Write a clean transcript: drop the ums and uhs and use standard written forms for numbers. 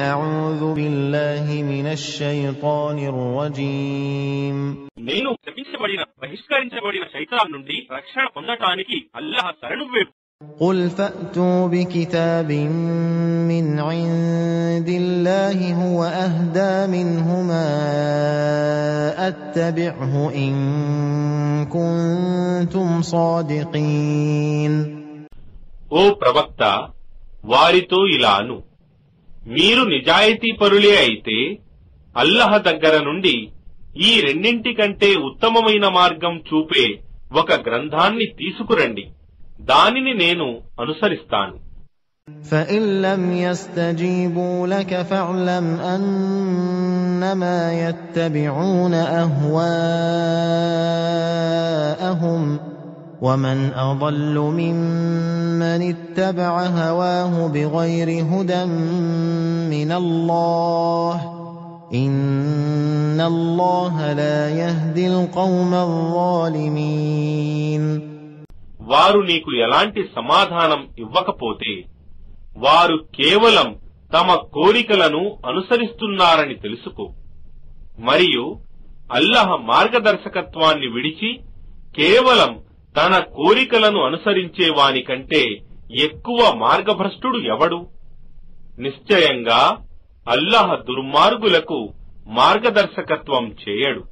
أعوذ بالله من الشيطان الرجيم నేను శపించబడిన బహిష్కరించబడిన శైతాన్ నుండి రక్షణ పొందటానికి అల్లాహ్ శరణు వేడు. قل فأتوا بكتاب من عند الله هو أهدى منهما أتبعه إن كنتم صادقين. ఓ ప్రవక్త, వారితో ఇలాను, మీరు నిజాయితీ పరులే అయితే అల్లాహ్ దగ్గర నుండి ఈ రెండింటి కంటే ఉత్తమమైన మార్గం చూపే ఒక గ్రంథాన్ని తీసుకురండి, దానిని నేను అనుసరిస్తాను. فإن لم يستجيبوا لك فاعلم أنما يتبعون أهواءهم ومن أضل ممن اتبع هواه بغير هدى من الله إن الله لا يهدي القوم الظالمين. వారు నీకు ఎలాంటి సమాధానం ఇవ్వకపోతే వారు కేవలం తమ కోరికలను అనుసరిస్తున్నారని తెలుసుకో. మరియు అల్లాహ్ మార్గదర్శకత్వాన్ని విడిచి కేవలం తన కోరికలను అనుసరించే వాని కంటే ఎక్కువ మార్గభ్రష్టుడు ఎవడు? నిశ్చయంగా అల్లాహ్ దుర్మార్గులకు మార్గదర్శకత్వం చేయడు.